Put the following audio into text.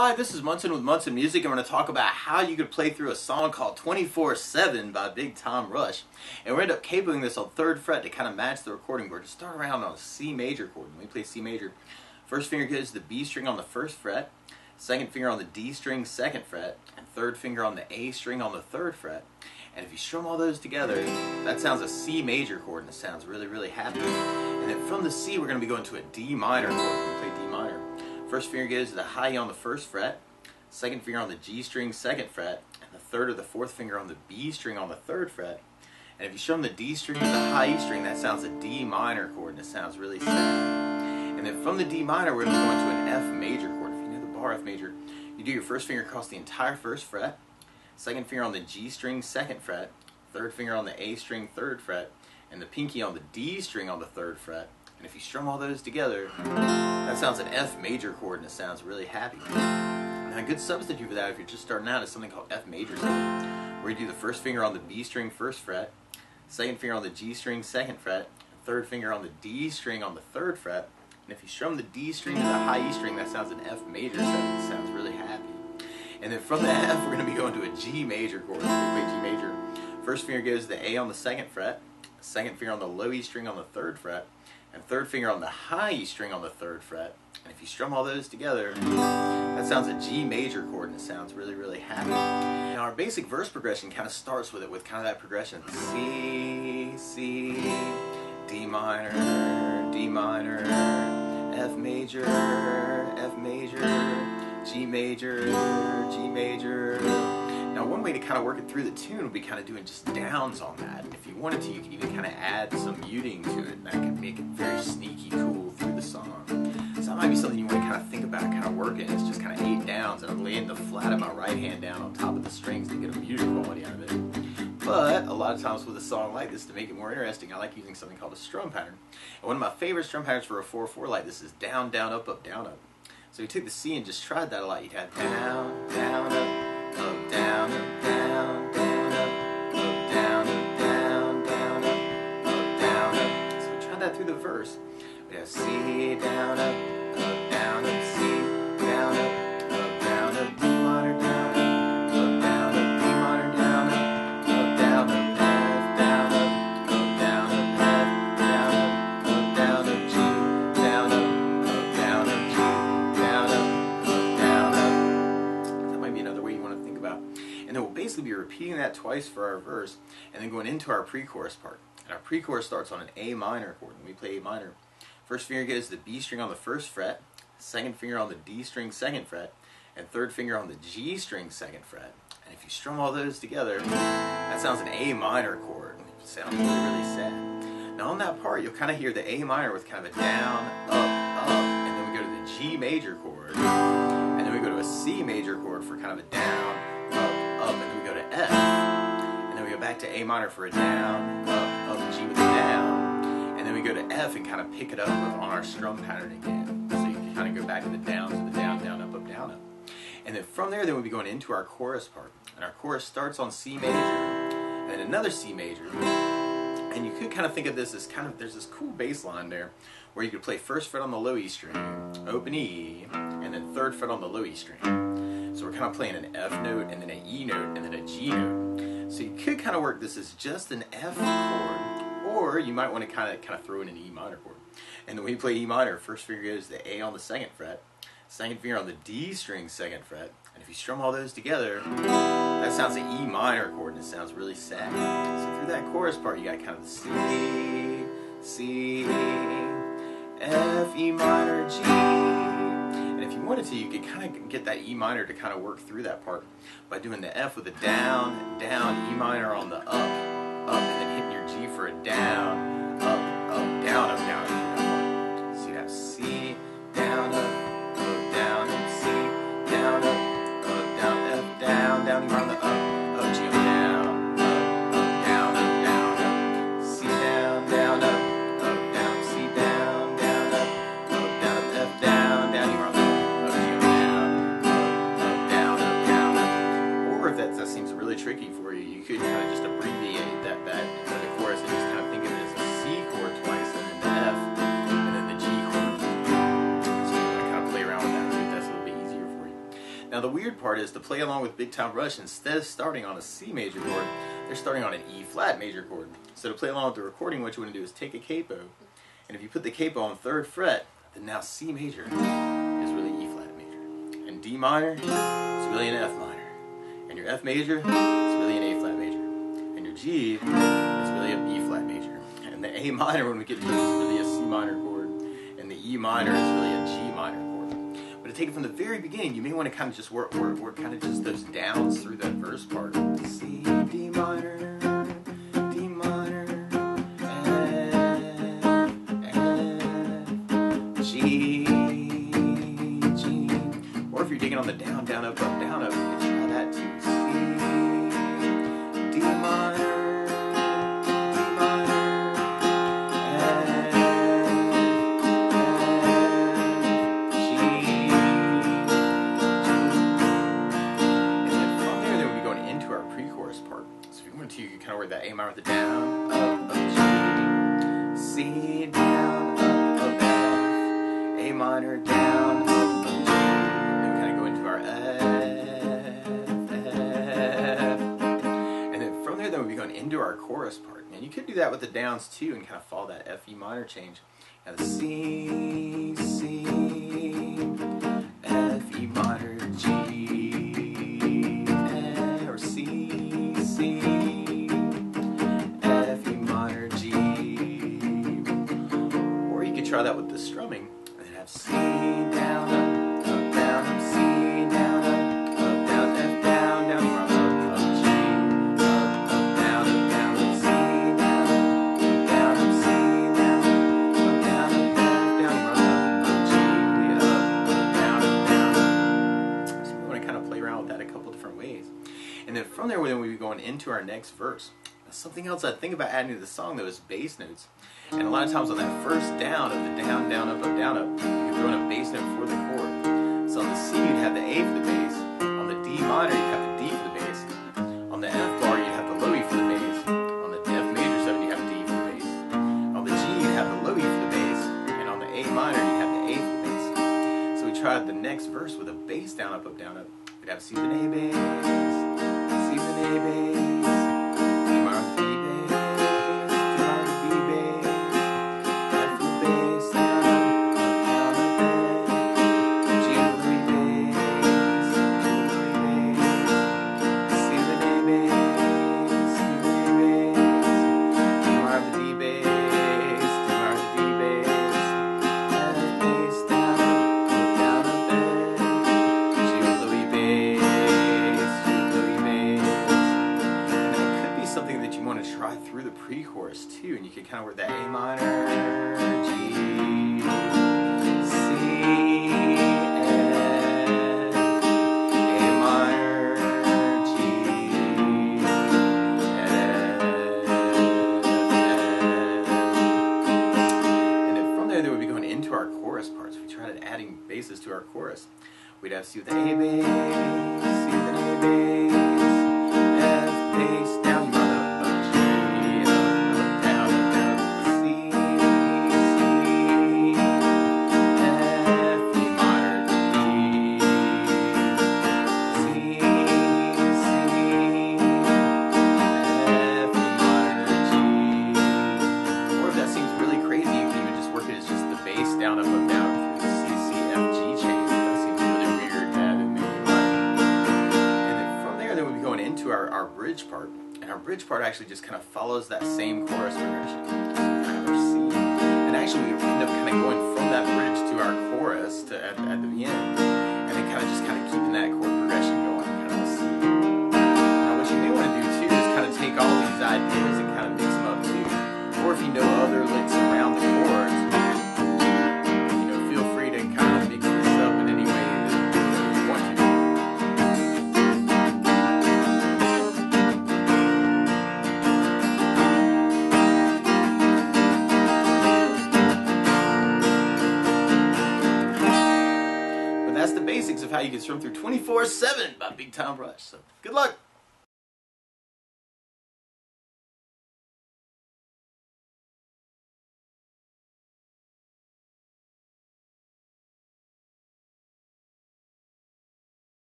Hi, this is Munson with Munson Music. I'm going to talk about how you could play through a song called 24/7 by Big Tom Rush. And we're going to end up cabling this on 3rd fret to kind of match the recording board. To start around on a C major chord. When we play C major, first finger goes to the B string on the 1st fret, second finger on the D string 2nd fret, and third finger on the A string on the 3rd fret. And if you strum all those together, that sounds a C major chord, and it sounds really, really happy. And then from the C, we're going to be going to a D minor chord. When we play D minor, first finger goes to the high E on the 1st fret, second finger on the G string 2nd fret, and the 3rd or the 4th finger on the B string on the 3rd fret. And if you strum the D string to the high E string, that sounds a D minor chord, and it sounds really sad. And then from the D minor, we're going to go into an F major chord. If you know the bar F major, you do your first finger across the entire 1st fret, second finger on the G string 2nd fret, third finger on the A string 3rd fret, and the pinky on the D string on the 3rd fret. And if you strum all those together, that sounds an F major chord, and it sounds really happy. And a good substitute for that, if you're just starting out, is something called F major 7, where you do the first finger on the B string 1st fret, second finger on the G string 2nd fret, third finger on the D string on the 3rd fret. And if you strum the D string to the high E string, that sounds an F major 7. It sounds really happy. And then from the F, we're going to be going to a G major chord. When we play G major, first finger goes to the A on the 2nd fret, second finger on the low E string on the 3rd fret, and third finger on the high E string on the 3rd fret. And if you strum all those together, that sounds a G major chord, and it sounds really, really happy. Now our basic verse progression kind of starts with it, with kind of that progression: C, C, D minor, F major, G major, G major. Now one way to kind of work it through the tune would be kind of doing just downs on that. If you wanted to, you could even kind of add some muting to it, and that could make it very sneaky cool through the song. So that might be something you want to kind of think about kind of working. It's just kind of 8 downs, and I'm laying the flat of my right hand down on top of the strings to get a muted quality out of it. But a lot of times with a song like this, to make it more interesting, I like using something called a strum pattern. And one of my favorite strum patterns for a 4/4 like this is down, down, up, up, down, up. So you took the C and just tried that a lot. You'd have down, down, up, down, up, down, down, up, down, up, down, down, up, down, up. So we tried that through the verse. We have C, down, up, down, up, C, down, up, down, up, D minor, down, up, down, up, D minor, down, up, down, up, F, down, up, down, up, F, down, up, down, up, G, down, up, down, up, G, down, up, down, up. That might be another way you want to think about. And then we'll basically be repeating that twice for our verse, and then going into our pre-chorus part. And our pre-chorus starts on an A minor chord. When we play A minor, first finger goes to the B string on the 1st fret, second finger on the D string 2nd fret, and third finger on the G string 2nd fret. And if you strum all those together, that sounds an A minor chord. It sounds really, really sad. Now on that part, you'll kind of hear the A minor with kind of a down, up, and then we go to the G major chord, and then we go to a C major chord for kind of a down, up, and then we go to F, and then we go back to A minor for a down, up, G with a down, and then we go to F and kind of pick it up on our strum pattern again. So you can kind of go back to the down, down, up, down, up. And then from there, then we'll be going into our chorus part. And our chorus starts on C major, and then another C major. And you could kind of think of this as kind of, there's this cool bass line there, where you could play 1st fret on the low E string, open E, and then 3rd fret on the low E string. So we're kind of playing an F note, and then an E note, and then a G note. So you could kind of work this as just an F chord, or you might want to kind of throw in an E minor chord. And then when you play E minor, first finger goes to the A on the 2nd fret, second finger on the D string 2nd fret, and if you strum all those together, that sounds an E minor chord, and it sounds really sad. So through that chorus part, you got kind of the C, C, F, E minor, G. And if you wanted to, you could kind of get that E minor to kind of work through that part by doing the F with a down, down, E minor on the up, and then hitting your G for a down, up, down, up, down, up. So you have C, down, up, down, C, down, up, down, F, down, down, E minor on the up, G, up, down, down, up, C, down, up, C, down, up, F, down, E minor on the G, up, down, up. Or if that seems really tricky for you, you could kind of just abbreviate that into the chorus and just kind of think of it as a Now the weird part is to play along with Big Time Rush, instead of starting on a C major chord, they're starting on an E flat major chord. So to play along with the recording, what you want to do is take a capo, and if you put the capo on 3rd fret, then now C major is really E flat major, and D minor is really an F minor, and your F major is really an A flat major, and your G is really an E flat major, and the A minor, when we get to it, is really a C minor chord, and the E minor is really a G minor chord. But to take it from the very beginning, you may want to kind of just work kind of just those downs through that verse part. C, D minor, D minor, F, G, G. Or if you're digging on the down, down, up, down, up, you can try that too. C, D minor. You can kind of work that A minor with the down, up, G, C, down, up, F, A minor, down, up, G, and then we kind of go into our F, and then from there, then we'll be going into our chorus part. And you could do that with the downs too, and kind of follow that F, E minor change. Now the C, C, F, E minor, G, F, or C, C. Try that with the strumming, and then have C down, up, down, up, C down, up, down, F down, down, up, G, up, down, up, C down, up, C down, up, down, G, up, down. So we want to kind of play around with that a couple different ways, and then from there, then we'll be going into our next verse. Something else I think about adding to the song though is bass notes. And a lot of times on that first down of the down, down, up, down, up, you can throw in a bass note for the chord. So on the C you'd have the A for the bass. On the D minor you'd have the D for the bass. On the F bar you'd have the low E for the bass. On the F major 7 you'd have D for the bass. On the G you'd have the low E for the bass. And on the A minor you'd have the A for the bass. So we tried the next verse with a bass down, up, down, up. We'd have C then A bass, C then A bass. Through the pre-chorus too, and you can kind of work that A minor, G, C, F, A minor, G, F, and then from there, we'd be going into our chorus parts. We tried adding basses to our chorus. We'd have C with the A bass, C with an A bass, F bass down. Down, up, down through the C, C, F, G chain. That seems really weird, that and maybe like. And then from there, then we'll be going into our bridge part. And our bridge part actually just kind of follows that same chorus progression. So we kind of have our C. And actually, we end up kind of going from that bridge to our chorus to at the end. And then kind of keeping that chord progression going. Kind of C. Now, what you may want to do too is kind of take all these ideas and kind of mix them up too. Or if you know other licks around the chords, of how you can strum through 24/7 by Big Time Rush. So good luck.